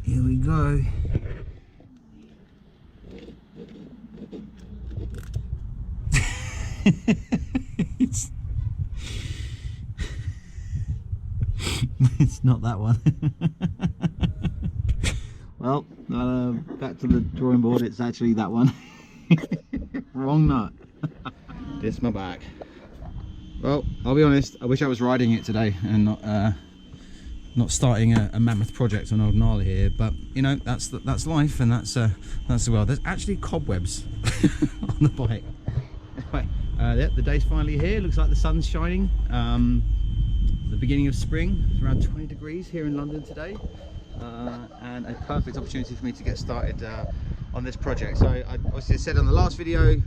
Here we go. It's not that one. Well, back to the drawing board. It's actually that one. Wrong nut. It's my back. Well, I'll be honest, I wish I was riding it today and not starting a mammoth project on old gnarly here, but you know, that's life, and that's the world. There's actually cobwebs on the bike. Anyway, yeah, the day's finally here. Looks like the sun's shining. The beginning of spring. It's around 20 degrees here in London today, and a perfect opportunity for me to get started on this project. So I obviously said on the last video,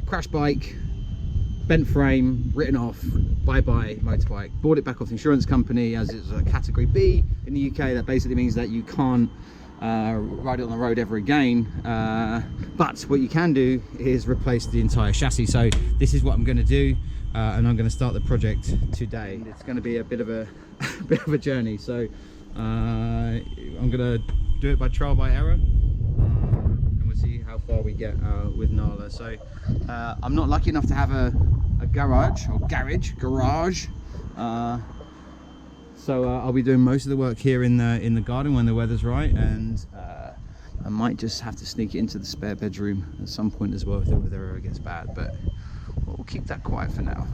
crash bike, bent frame, written off, bye-bye motorbike. Bought it back off the insurance company as it's a category B in the UK. That basically means that you can't ride it on the road ever again, but what you can do is replace the entire chassis. So this is what I'm going to do, and I'm going to start the project today. It's going to be a bit of a journey, so I'm going to do it by trial by error, and we'll see how far we get with Nala. So I'm not lucky enough to have a garage, so I'll be doing most of the work here in the garden when the weather's right, and I might just have to sneak it into the spare bedroom at some point as well if the weather ever gets bad, but we'll keep that quiet for now.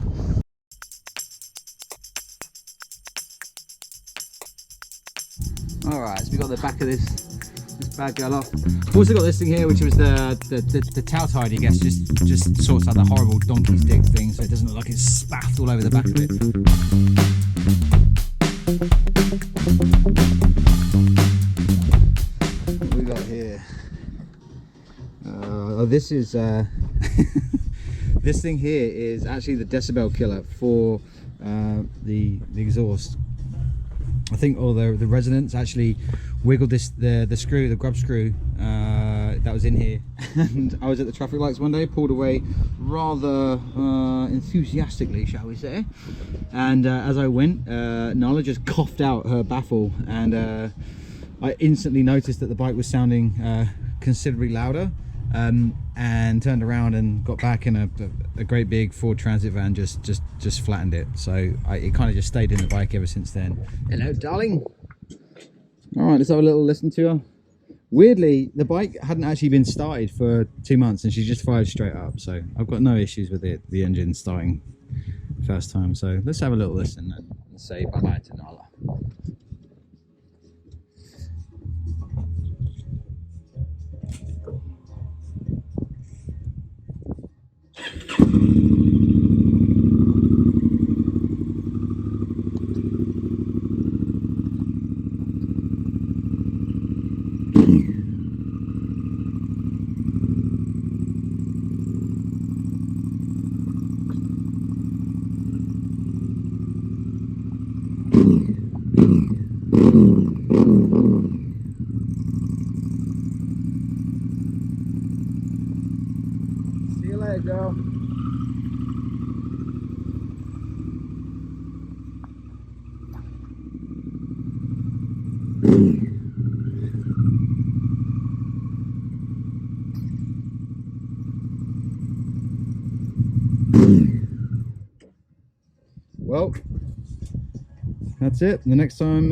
Alright, so we got the back of this bad girl off. I've also got this thing here, which was the tail tide, I guess, just sorts out the horrible donkey's dick thing, so it doesn't look like it's spaffed all over the back of it. What we got here? This is this thing here is actually the decibel killer for the exhaust. I think all the resonance actually wiggled the screw, the grub screw that was in here. And I was at the traffic lights one day, pulled away rather enthusiastically, shall we say, and as I went, Nala just coughed out her baffle, and I instantly noticed that the bike was sounding considerably louder, and turned around and got back in a great big Ford Transit van, just flattened it. So it kind of just stayed in the bike ever since then. Hello, darling. All right, let's have a little listen to her. Weirdly, the bike hadn't actually been started for 2 months, and she just fired straight up. So I've got no issues with the engine starting first time. So let's have a little listen and say bye-bye to Nala. See you later, girl. Well, that's it. The next time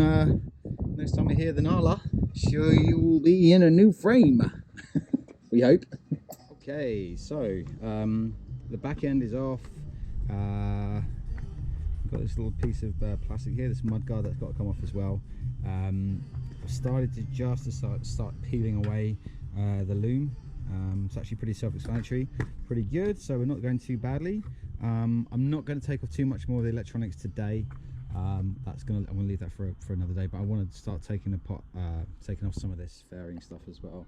we hear the Nala, sure you will be in a new frame. We hope. Okay, so the back end is off. I've got this little piece of plastic here, this mud guard that's got to come off as well. I've started to just start peeling away the loom. It's actually pretty self-explanatory, pretty good, so we're not going too badly. I'm not going to take off too much more of the electronics today. I'm going to leave that for another day, but I want to start taking off some of this fairing stuff as well,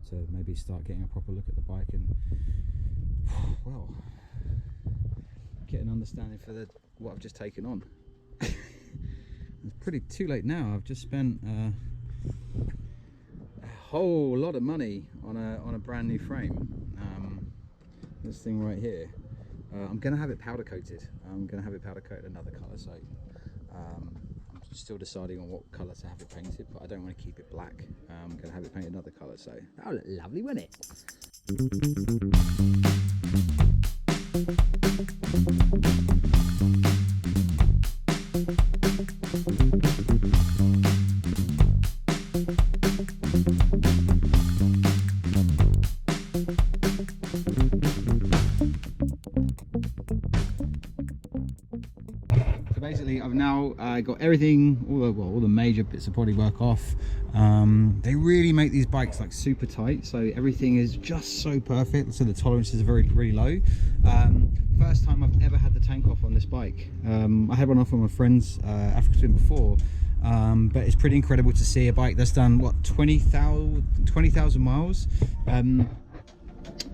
to maybe start getting a proper look at the bike and, well, get an understanding for what I've just taken on. It's pretty too late now. I've just spent a whole lot of money on a brand new frame. This thing right here. I'm going to have it powder coated. I'm going to have it powder coated another colour, so I'm still deciding on what colour to have it painted, but I don't want to keep it black. I'm going to have it painted another colour, so that'll look lovely, won't it? So basically I've now got everything, all the major bits of bodywork off. They really make these bikes like super tight, so everything is just so perfect, so the tolerances are really low. First time I've ever had the tank off on this bike. I had one off on my friend's Africa Twin before, but it's pretty incredible to see a bike that's done what, 20,000 miles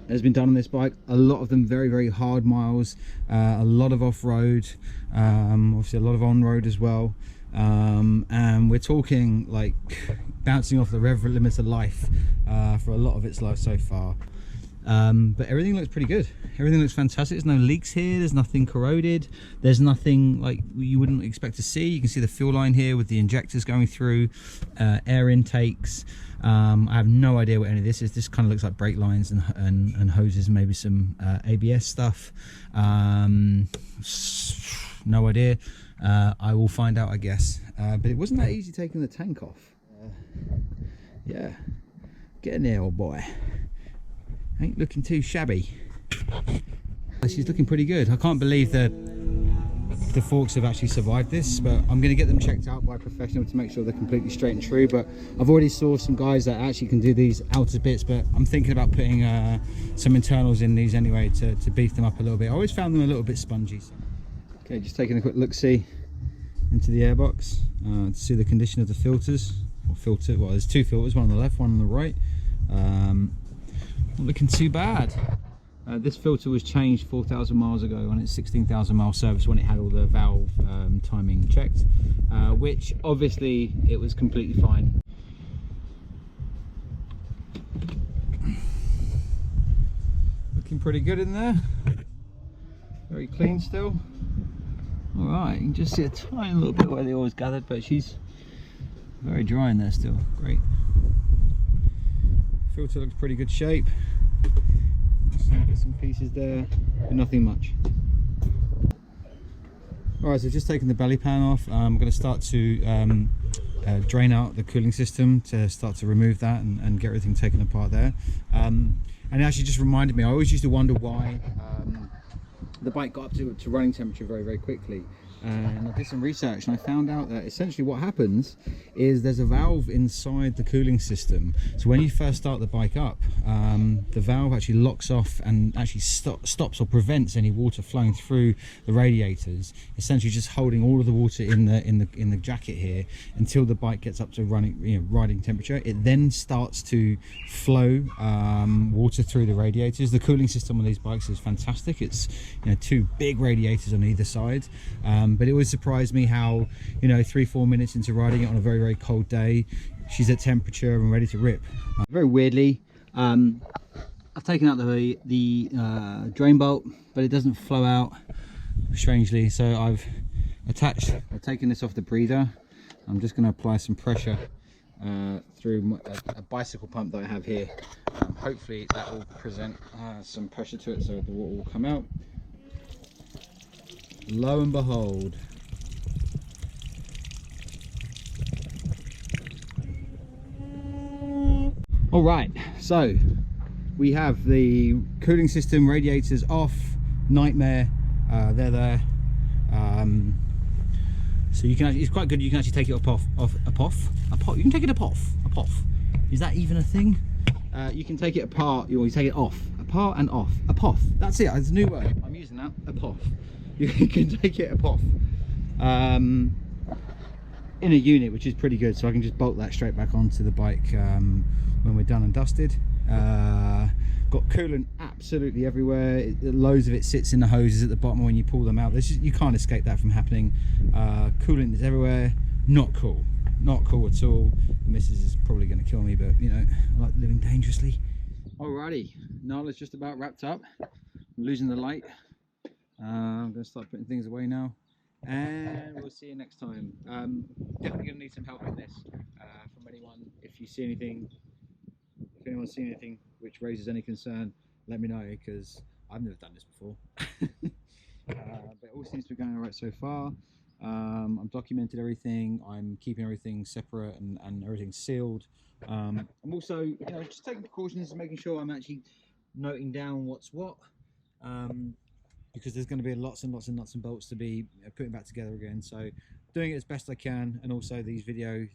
has been done on this bike. A lot of them very hard miles, a lot of off-road, obviously a lot of on-road as well, and we're talking like bouncing off the rev limits of life for a lot of its life so far. But everything looks pretty good. Everything looks fantastic. There's no leaks here, there's nothing corroded, there's nothing like you wouldn't expect to see. You can see the fuel line here with the injectors going through, air intakes. I have no idea what any of this is. This kind of looks like brake lines and hoses, maybe some ABS stuff. No idea. I will find out, I guess. But it wasn't that easy taking the tank off. Yeah, get in there, old boy. Ain't looking too shabby. She's looking pretty good. I can't believe that the forks have actually survived this, but I'm going to get them checked out by a professional to make sure they're completely straight and true. But I've already saw some guys that actually can do these outer bits, but I'm thinking about putting some internals in these anyway to beef them up a little bit. I always found them a little bit spongy. Okay, just taking a quick look-see into the airbox to see the condition of the filters. Well, there's two filters, one on the left, one on the right. Not looking too bad. This filter was changed 4,000 miles ago on its 16,000 mile service when it had all the valve timing checked, which obviously it was completely fine. Looking pretty good in there. Very clean still. All right, you can just see a tiny little bit where the oil's gathered, but she's very dry in there still. Great. Filter looks pretty good shape. Get some pieces there, but nothing much. Alright, so just taking the belly pan off. I'm going to start to drain out the cooling system to start to remove that and get everything taken apart there. And it actually just reminded me, I always used to wonder why the bike got up to running temperature very quickly. And I did some research and I found out that essentially what happens is there's a valve inside the cooling system. So when you first start the bike up, the valve actually locks off and actually stops or prevents any water flowing through the radiators, essentially just holding all of the water in the jacket here until the bike gets up to riding temperature. It then starts to flow water through the radiators. The cooling system on these bikes is fantastic. It's two big radiators on either side. But it would surprise me how 3-4 minutes into riding it on a very cold day, she's at temperature and ready to rip. Very weirdly, I've taken out the drain bolt, but it doesn't flow out, strangely. So I've taken this off the breather. I'm just going to apply some pressure through a bicycle pump that I have here. Hopefully that will present some pressure to it so the water will come out. Lo and behold, all right, so we have the cooling system radiators off. Nightmare. They're there. So you can actually, it's quite good, you can actually take it off. You can take it off. Is that even a thing? You can take it apart, you take it off. Apart and off. That's it, it's a new word, I'm using that. Apart. You can take it off in a unit, which is pretty good, so I can just bolt that straight back onto the bike when we're done and dusted. Got coolant absolutely everywhere. Loads of it sits in the hoses at the bottom when you pull them out. You can't escape that from happening. Coolant is everywhere. Not cool at all. The missus is probably going to kill me, but I like living dangerously. Alrighty, Nala's just about wrapped up. I'm losing the light. I'm going to start putting things away now. and we'll see you next time. Definitely going to need some help in this from anyone. If you see anything, if anyone's seen anything which raises any concern, let me know, because I've never done this before. But it all seems to be going all right so far. I'm documented everything. I'm keeping everything separate and everything sealed. I'm also, just taking precautions and making sure I'm actually noting down what's what, because there's going to be lots and lots of nuts and bolts to be putting back together again. So doing it as best I can, and also these videos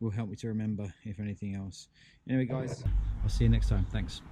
will help me to remember, if anything else. Anyway guys, I'll see you next time. Thanks.